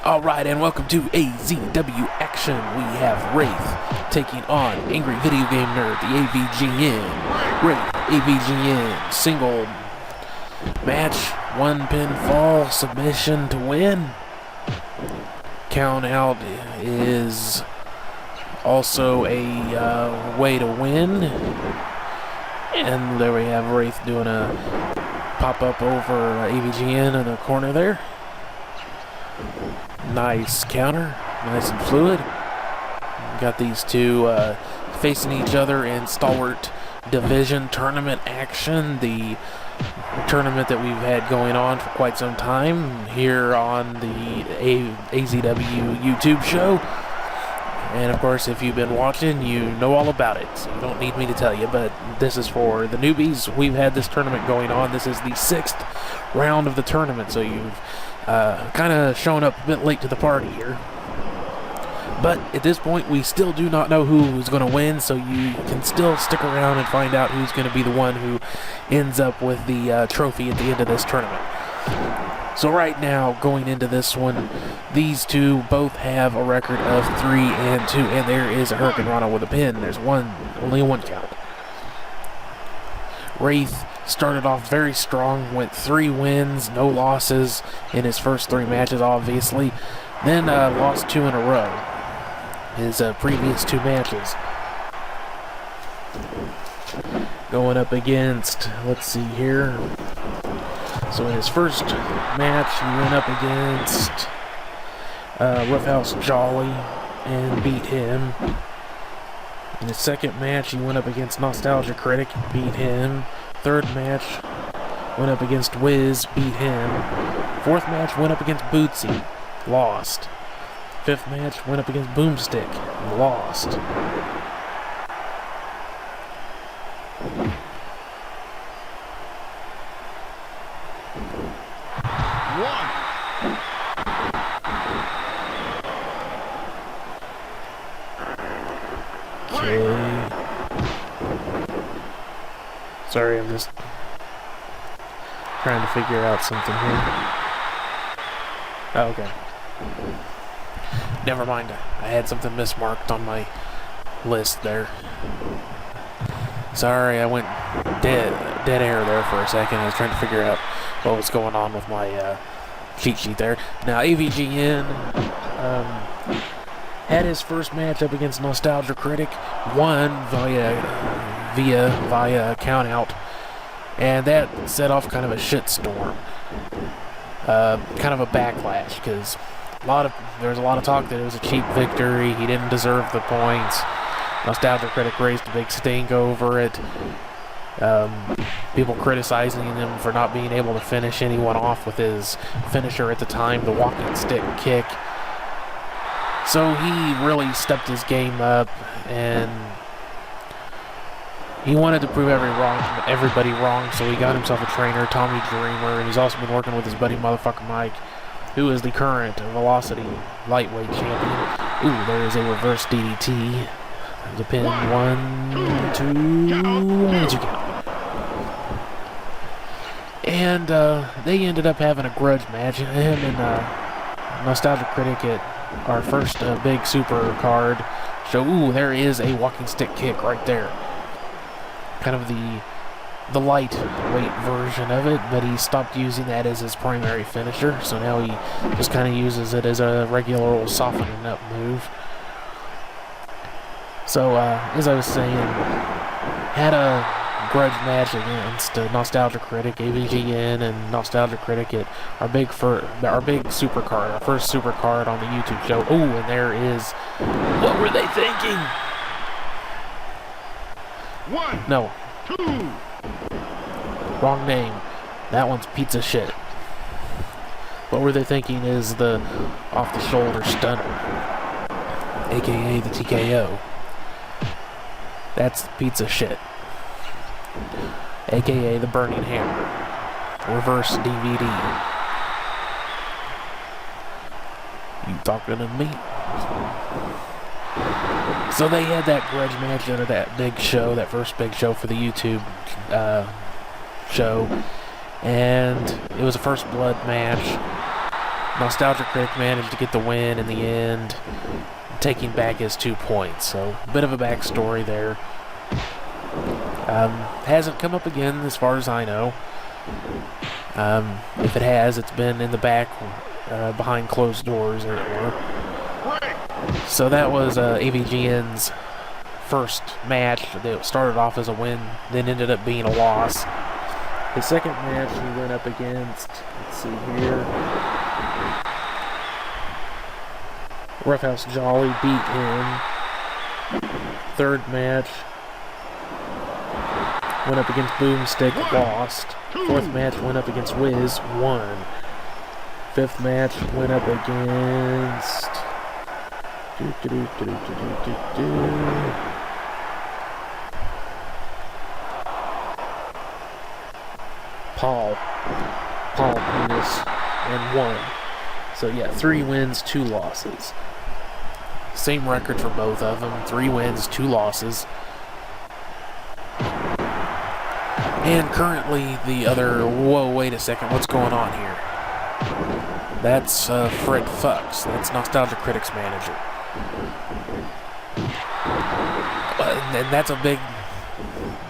Alright, and welcome to AZW Action. We have Wraith taking on Angry Video Game Nerd, the AVGN. Wraith, AVGN, single match, one pinfall, submission to win. Count out is also a way to win. And there we have Wraith doing a pop-up over AVGN in the corner there. Nice counter, nice and fluid. Got these two facing each other in Stalwart Division Tournament action, the tournament that we've had going on for quite some time here on the AZW YouTube show. And of course, if you've been watching, you know all about it, so you don't need me to tell you, but this is for the newbies. We've had this tournament going on. This is the 6th round of the tournament, so you've kind of showing up a bit late to the party here. But at this point, we still do not know who's going to win, so you can still stick around and find out who's going to be the one who ends up with the trophy at the end of this tournament. So right now, going into this one, these two both have a record of 3-2, and there is a Hurricane Rana with a pin. There's only one count. Wraith started off very strong, went 3 wins, no losses in his first 3 matches, obviously. Then lost 2 in a row, his previous 2 matches. Going up against, let's see here. So in his first match, he went up against Roughhouse Jolly and beat him. In his second match, he went up against Nostalgia Critic, beat him. Third match, went up against Wiz, beat him. Fourth match, went up against Bootsy, lost. Fifth match, went up against Boomstick, lost. Okay. Sorry, I'm just trying to figure out something here. Oh, okay. Never mind. I had something mismarked on my list there. Sorry, I went dead air there for a second. I was trying to figure out what was going on with my cheat sheet there. Now, AVGN had his first match up against Nostalgia Critic, won via count out, and that set off kind of a shitstorm, kind of a backlash, because there was a lot of talk that it was a cheap victory. He didn't deserve the points. Nostalgia Critic raised a big stink over it. People criticizing him for not being able to finish anyone off with his finisher at the time, the walking stick kick. So he really stepped his game up, and he wanted to prove everybody wrong, so he got himself a trainer, Tommy Dreamer, and he's also been working with his buddy Motherfucker Mike, who is the current Velocity lightweight champion. Ooh, there is a reverse DDT. The pin, 1, 2 count. And they ended up having a grudge match. Him and Nostalgia Critic at our first big super card. So, ooh, there is a walking stick kick right there. Kind of the lightweight version of it, but he stopped using that as his primary finisher. So now he just kind of uses it as a regular old softening up move. So, as I was saying, had a grudge match against Nostalgia Critic, AVGN, and Nostalgia Critic at our big super card, our first super card on the YouTube show. Oh, and there is, what were they thinking? No, Wrong name. That one's Pizza Shit. What were they thinking is the off-the-shoulder stunner, aka the TKO. That's Pizza Shit, aka the Burning Hammer, reverse DVD. You talking to me? So they had that grudge match out of that big show, that first big show for the YouTube show, and it was a first blood match. Nostalgia Critic managed to get the win in the end, taking back his 2 points. So a bit of a backstory there. Hasn't come up again as far as I know. If it has, it's been in the back, behind closed doors, as it were. So that was AVGN's first match. That started off as a win, then ended up being a loss. His second match he went up against, let's see here, Roughhouse Jolly beat him. Third match went up against Boomstick, lost. Fourth match went up against Wiz, won. Fifth match went up against Paul Penis, and won. So yeah, 3 wins, 2 losses. Same record for both of them. 3 wins, 2 losses. And currently the other... Whoa, wait a second. What's going on here? That's Fred Fucks. That's Nostalgia Critic's manager. And that's a big...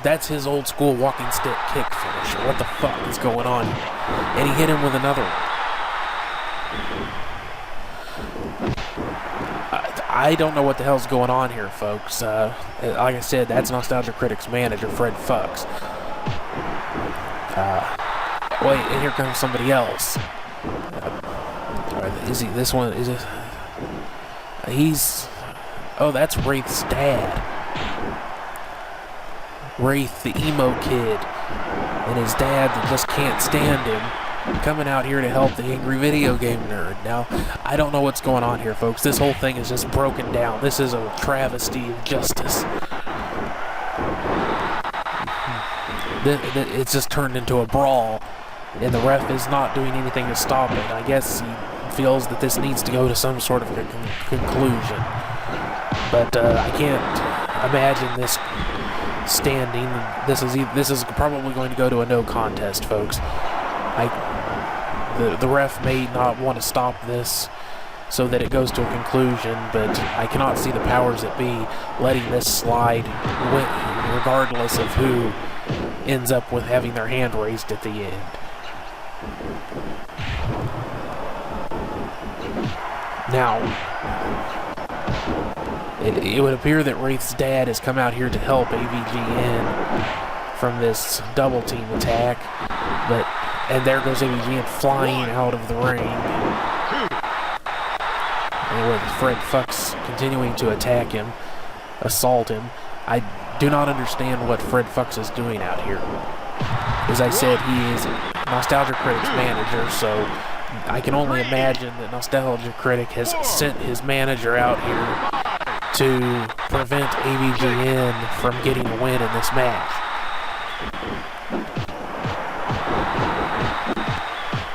That's his old school walking stick kick finisher. What the fuck is going on here? And he hit him with another one. I don't know what the hell's going on here, folks. Like I said, that's Nostalgia Critic's manager, Fred Fucks. Wait, and here comes somebody else. Is he this one? Is it? He's... Oh, that's Wraith's dad. Wraith, the emo kid, and his dad that just can't stand him, coming out here to help the angry video game nerd. Now, I don't know what's going on here, folks. This whole thing is just broken down. This is a travesty of justice. It's just turned into a brawl, and the ref is not doing anything to stop it. I guess he feels that this needs to go to some sort of conclusion. But I can't imagine this standing. This is probably going to go to a no contest, folks. The ref may not want to stop this so that it goes to a conclusion, but I cannot see the powers that be letting this slide, regardless of who ends up with having their hand raised at the end. Now, it would appear that Wraith's dad has come out here to help AVGN from this double team attack, and there goes AVGN flying out of the ring. And with Fred Fucks continuing to attack him, assault him, I do not understand what Fred Fucks is doing out here. As I said, he is Nostalgia Critic's manager, so I can only imagine that Nostalgia Critic has sent his manager out here to prevent AVGN from getting a win in this match.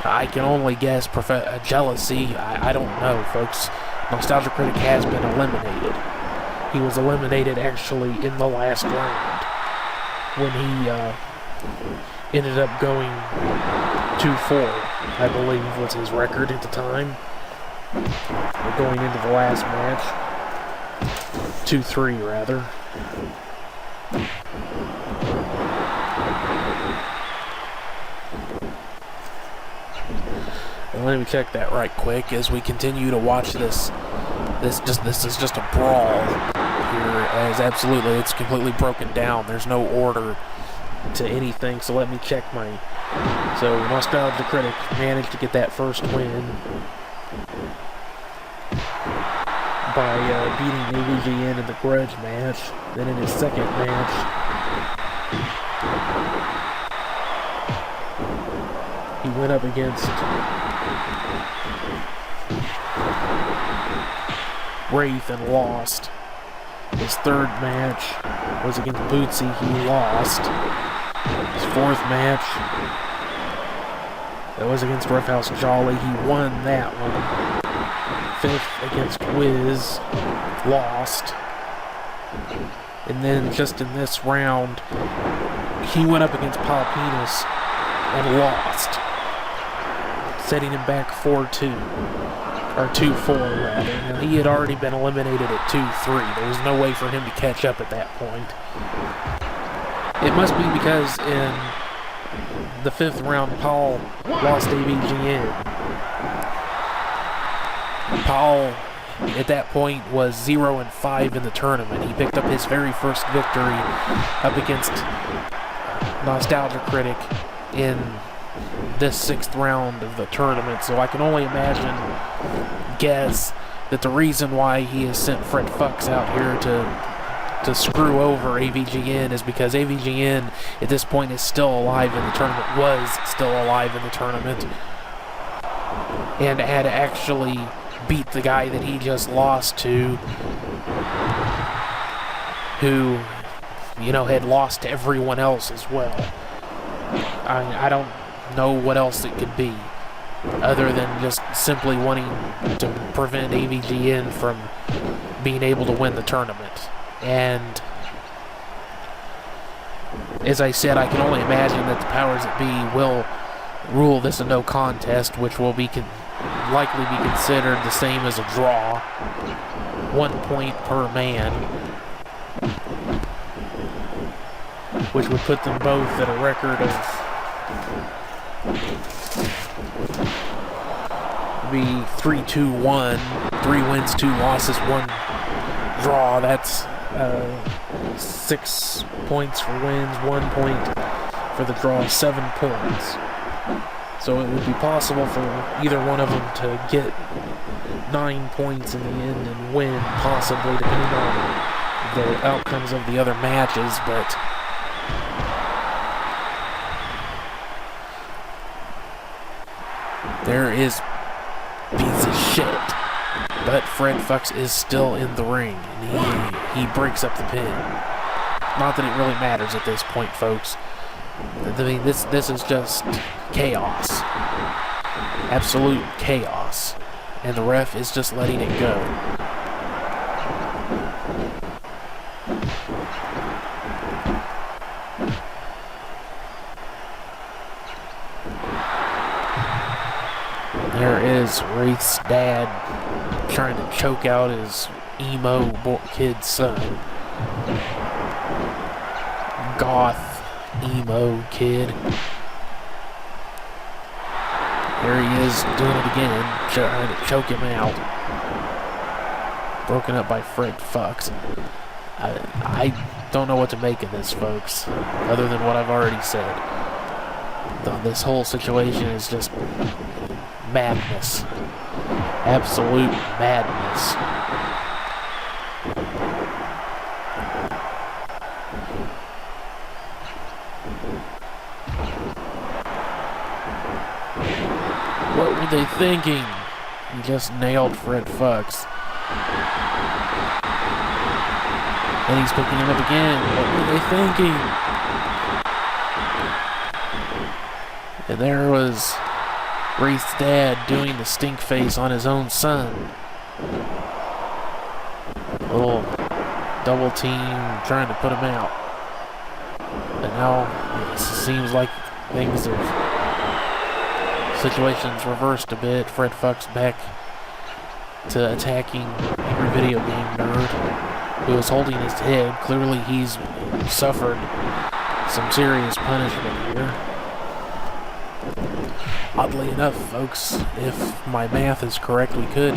I can only guess jealousy. I don't know, folks. Nostalgia Critic has been eliminated. He was eliminated actually in the last round when he ended up going 2-4, I believe was his record at the time. Going into the last match. 2-3 rather. And let me check that right quick as we continue to watch this. This is just a brawl here, as absolutely it's completely broken down. There's no order to anything, so let me check my... So Nostalgia Critic managed to get that first win by beating AVGN in the grudge match. Then in his second match, He went up against Wraith and lost. His third match was against Bootsy. He lost. His fourth match, that was against Roughhouse Jolly. He won that one. Fifth against Wiz, lost. And then just in this round, he went up against Palpinas and lost, setting him back 4-2, or 2-4 rather. Now, he had already been eliminated at 2-3. There was no way for him to catch up at that point. It must be because in the fifth round, Paul lost AVGN. Paul, at that point, was 0-5 in the tournament. He picked up his very first victory up against Nostalgia Critic in this sixth round of the tournament. So I can only guess that the reason why he has sent Fred Fucks out here to screw over AVGN is because AVGN at this point is still alive in the tournament, was still alive in the tournament, and had actually beat the guy that he just lost to, who, you know, had lost to everyone else as well. I don't know what else it could be, other than just simply wanting to prevent AVGN from being able to win the tournament. And as I said, I can only imagine that the powers that be will rule this a no contest, which will be likely be considered the same as a draw. 1 point per man, which would put them both at a record of be 3-2-1, 3 wins, 2 losses, 1 draw. That's 6 points for wins, 1 point for the draw, 7 points. So it would be possible for either one of them to get 9 points in the end and win, possibly, depending on the outcomes of the other matches, but there is piece of shit. But Fred Fucks is still in the ring, and he breaks up the pin. Not that it really matters at this point, folks. I mean, this is just chaos. Absolute chaos. And the ref is just letting it go. There is Wraith's dad trying to choke out his emo kid's son. Goth emo kid. There he is doing it again, trying to choke him out. Broken up by Fred Fucks. I don't know what to make of this, folks, other than what I've already said. This whole situation is just madness. Absolute madness. What were they thinking? He just nailed Fred Fucks. And he's picking him up again. What were they thinking? And there was Wraith's dad doing the stink face on his own son. A little double team trying to put him out. And now it seems like things have, situations reversed a bit. Fred Fucks back to attacking Angry Video Game Nerd, who is holding his head. Clearly he's suffered some serious punishment here. Oddly enough, folks, if my math is correct, we could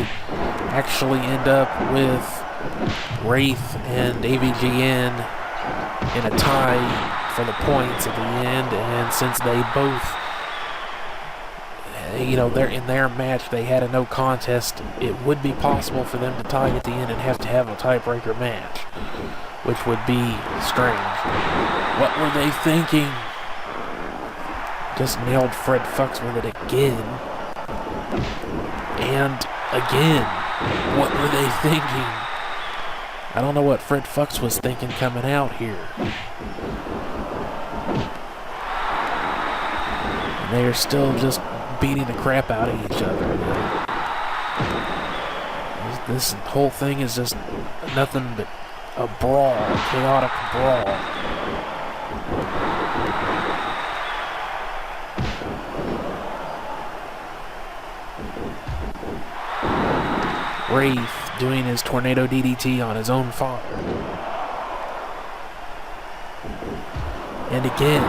actually end up with Wraith and AVGN in a tie for the points at the end, and since they both, you know, they're in their match, they had a no contest, it would be possible for them to tie at the end and have to have a tiebreaker match, which would be strange. What were they thinking? just nailed Fred Fucks with it again. And again. What were they thinking? I don't know what Fred Fucks was thinking coming out here. And they are still just beating the crap out of each other. This whole thing is just nothing but a brawl, a chaotic brawl. Wraith doing his tornado DDT on his own father. And again.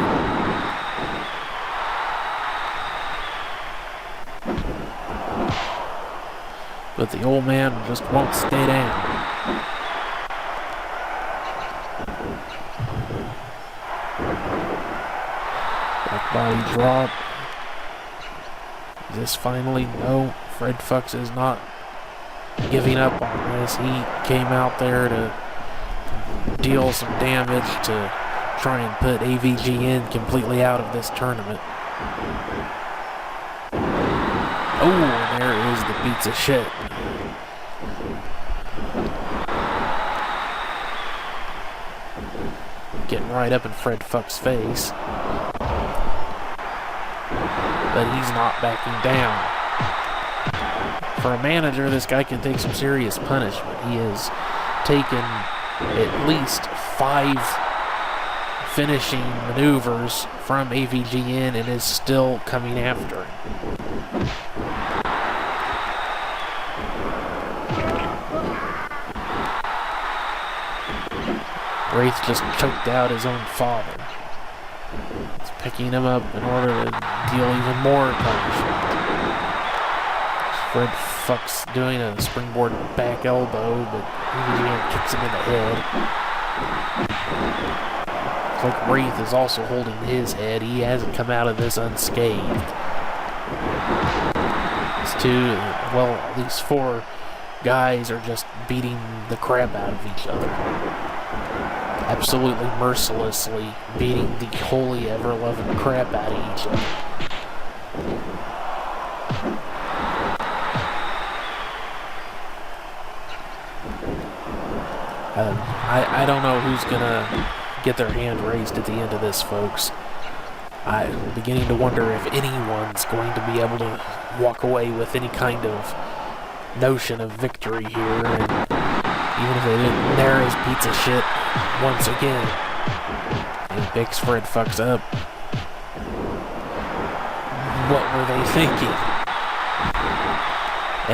But the old man just won't stay down. Back body drop. Is this finally? No, Fred Fucks is not giving up on this. He came out there to deal some damage to try and put AVGN completely out of this tournament. Oh, and there is the pizza shit. Getting right up in Fred Fuck's face. But he's not backing down. For a manager, this guy can take some serious punishment. He has taken at least 5 finishing maneuvers from AVGN and is still coming after him. Wraith just choked out his own father. He's picking him up in order to deal even more punishment. Fred Fucks doing a springboard back elbow, but AVGN kicks him in the head. It's like Wraith is also holding his head. He hasn't come out of this unscathed. These 4 guys are just beating the crap out of each other. Absolutely mercilessly beating the holy ever-loving crap out of each other. I don't know who's gonna get their hand raised at the end of this, folks. I'm beginning to wonder if anyone's going to be able to walk away with any kind of notion of victory here, and even if they didn't nair his pizza shit once again, and picks Fred Fucks up. What were they thinking?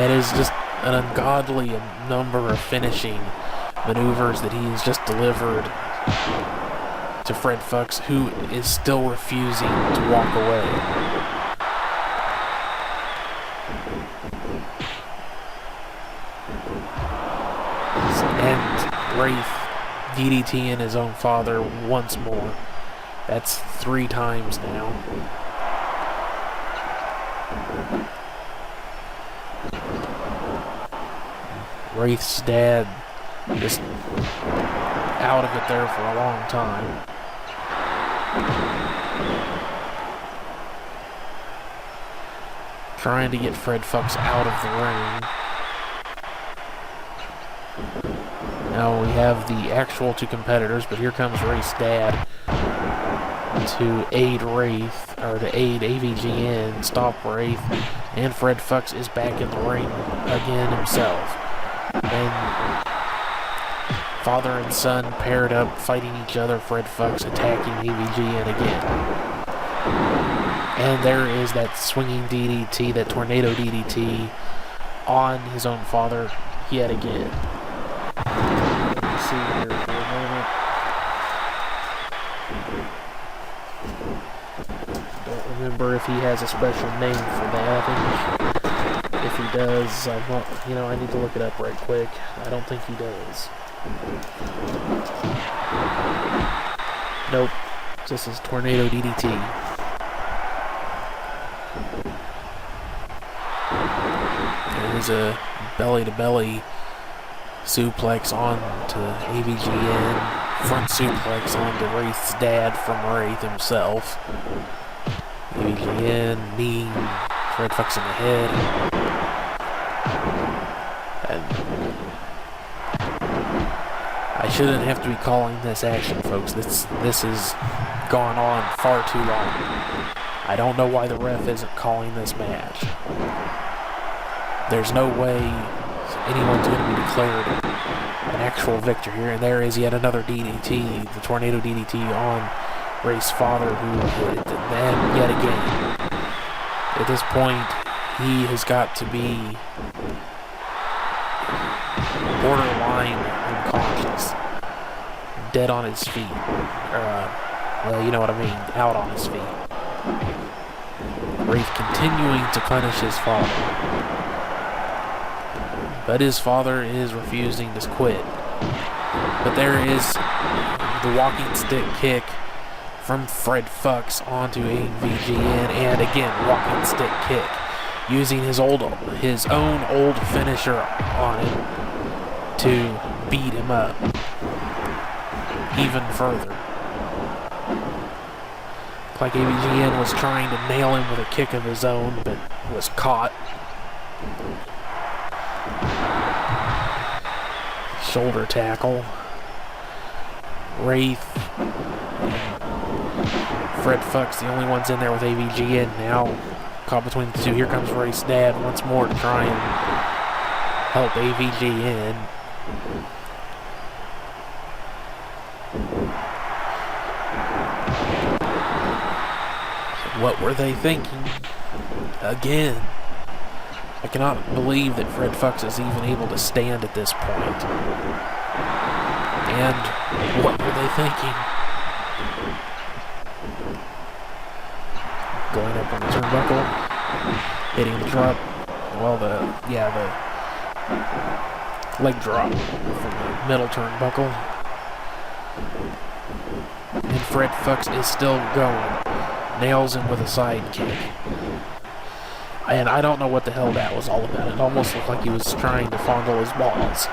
It is just an ungodly number of finishing maneuvers that he has just delivered to Fred Fucks, who is still refusing to walk away. And Wraith DDTing his own father once more. That's 3 times now. Wraith's dad just out of it there for a long time. Trying to get Fred Fucks out of the ring. Now we have the actual 2 competitors, but here comes Wraith's dad to aid Wraith, or to aid AVGN, stop Wraith, and Fred Fucks is back in the ring again himself. And father and son paired up, fighting each other, Fred Fucks attacking AVGN again. And there is that swinging DDT, that tornado DDT on his own father yet again. Let's see here for a moment. Don't remember if he has a special name for that. If he does, I need to look it up right quick. I don't think he does. Nope. This is tornado DDT. There's a belly-to-belly suplex on to AVGN. Front suplex onto Wraith's dad from Wraith himself. AVGN, knee, Fred fucks in the head. And I shouldn't have to be calling this action, folks. This has gone on far too long. I don't know why the ref isn't calling this match. There's no way anyone's going to be declared an actual victor here. And there is yet another DDT, the Tornado DDT on Wraith's father, who then yet again. At this point, he has got to be borderline unconscious, dead on his feet, well, you know what I mean, out on his feet. Wraith continuing to punish his father, but his father is refusing to quit. But there is the walking stick kick from Fred Fucks onto AVGN, and again, walking stick kick, using his own old finisher on him to beat him up even further. Like AVGN was trying to nail him with a kick of his own, but was caught. Shoulder tackle. Wraith. Fred Fucks, the only ones in there with AVGN now. Caught between the two. Here comes Wraith's dad once more to try and help AVGN. What were they thinking? Again. I cannot believe that Fred Fucks is even able to stand at this point. And what were they thinking? Going up on the turnbuckle, hitting the drop. Well, the leg drop from the middle turnbuckle. And Fred Fucks is still going. Nails him with a side kick. And I don't know what the hell that was all about. It almost looked like he was trying to fondle his balls.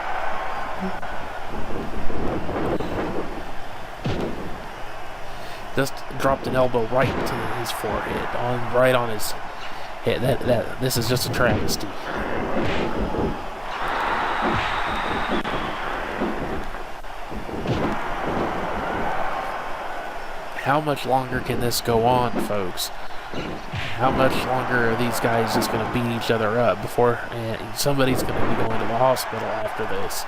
Just dropped an elbow right to his forehead, right on his head. This is just a travesty. How much longer can this go on, folks? How much longer are these guys just going to beat each other up before somebody's going to be going to the hospital after this?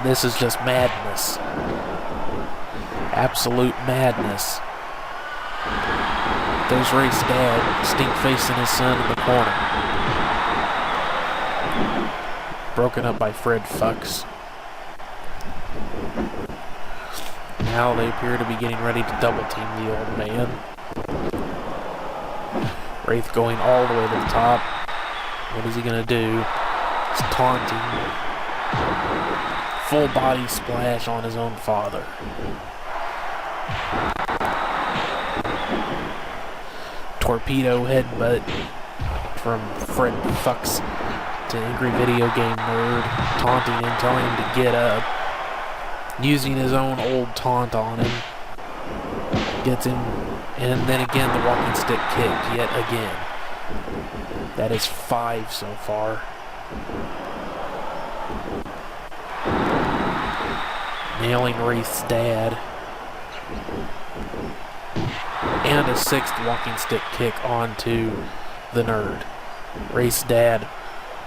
This is just madness. Absolute madness. There's Wraith's dad, stink facing his son in the corner. Broken up by Fred Fucks. Now they appear to be getting ready to double team the old man. Wraith going all the way to the top. What is he gonna do? He's taunting. Full body splash on his own father. Torpedo headbutt from Fred Fucks to Angry Video Game Nerd, taunting him, telling him to get up, using his own old taunt on him, gets him, and then again the walking stick kick yet again. That is 5 so far. Nailing Wraith's dad. And a 6th walking stick kick onto the nerd. Wraith's dad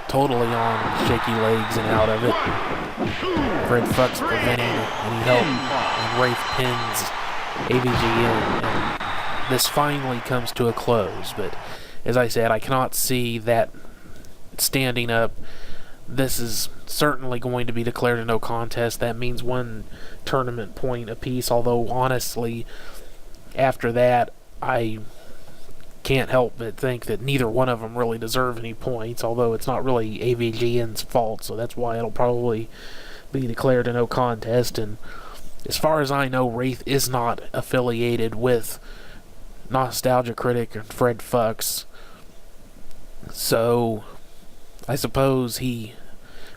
totally on shaky legs and out of it. Fred Fucks preventing any help, and Wraith pins AVGN. And this finally comes to a close, but as I said, I cannot see that standing up. This is certainly going to be declared a no contest. That means 1 tournament point apiece, although honestly, after that, I can't help but think that neither one of them really deserve any points, although it's not really AVGN's fault, so that's why it'll probably be declared a no contest. And as far as I know, Wraith is not affiliated with Nostalgia Critic and Fred Fucks, so I suppose he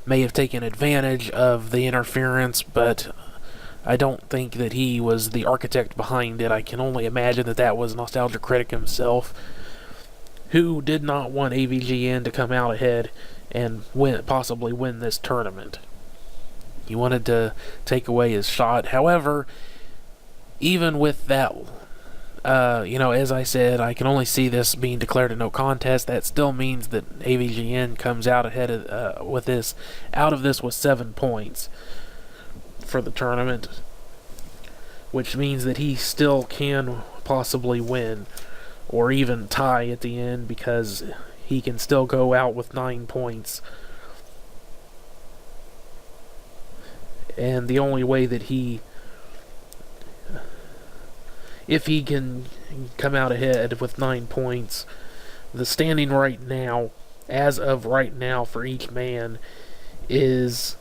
may have taken advantage of the interference, but I don't think that he was the architect behind it. I can only imagine that that was Nostalgia Critic himself, who did not want AVGN to come out ahead and possibly win this tournament. He wanted to take away his shot. However, even with that, as I said, I can only see this being declared a no contest. That still means that AVGN comes out ahead of, with this 7 points for the tournament, which means that he still can possibly win or even tie at the end, because he can still go out with 9 points. And the only way that if he can come out ahead with 9 points, the standing right now, as of right now for each man, is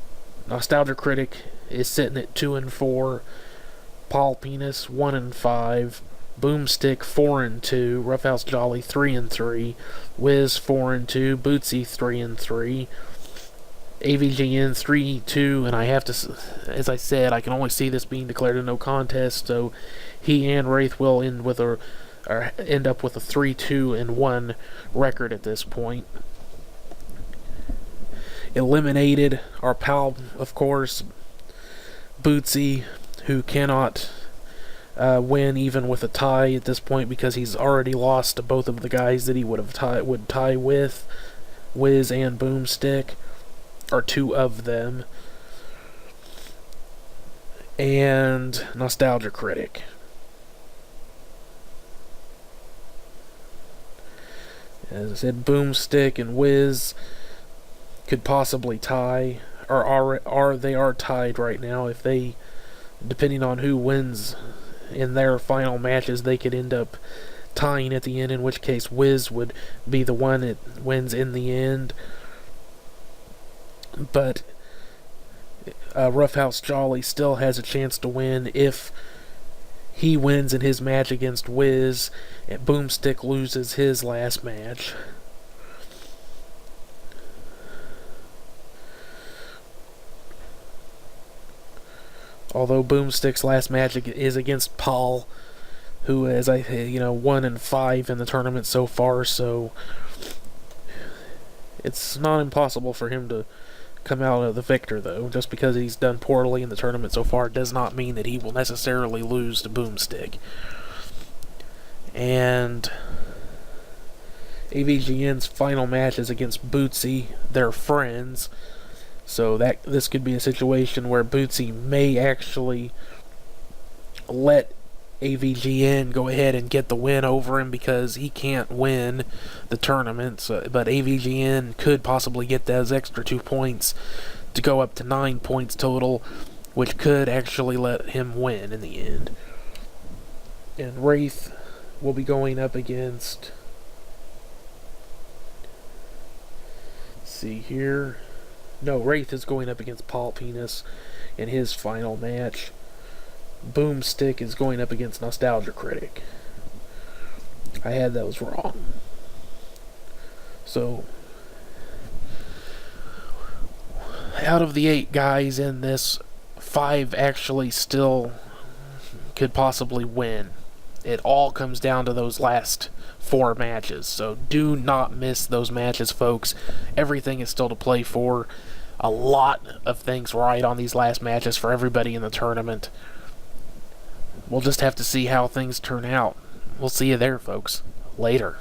Nostalgia Critic is sitting at 2-4, Paul Penis 1-5, Boomstick 4-2, Roughhouse Jolly 3-3, Wiz 4-2, Bootsy 3-3, AVGN 3-2, and I have to, as I said, I can only see this being declared a no contest, so he and Wraith will end up with a 3-2-1 record at this point. Eliminated our pal, of course, Bootsy, who cannot win even with a tie at this point, because he's already lost to both of the guys that he would tie with, Wiz and Boomstick, or 2 of them, and Nostalgia Critic. As I said, Boomstick and Wiz could possibly tie, or they are tied right now. If they, depending on who wins in their final matches, they could end up tying at the end, in which case Wiz would be the one that wins in the end. But Roughhouse Jolly still has a chance to win if he wins in his match against Wiz and Boomstick loses his last match. Although Boomstick's last match is against Paul, who is 1-5 in the tournament so far, so it's not impossible for him to come out the victor, though. Just because he's done poorly in the tournament so far does not mean that he will necessarily lose to Boomstick. And AVGN's final match is against Bootsy. They're friends, so this could be a situation where Bootsy may actually let AVGN go ahead and get the win over him, because he can't win the tournament, but AVGN could possibly get those extra 2 points to go up to 9 points total, which could actually let him win in the end. And Wraith will be going up against, let's see here, no, Wraith is going up against Paul Penis in his final match. Boomstick is going up against Nostalgia Critic. I had those wrong. So, out of the 8 guys in this, 5 actually still could possibly win. It all comes down to those last 4 matches, so do not miss those matches, folks. Everything is still to play for. A lot of things right on these last matches for everybody in the tournament. We'll just have to see how things turn out. We'll see you there, folks. Later.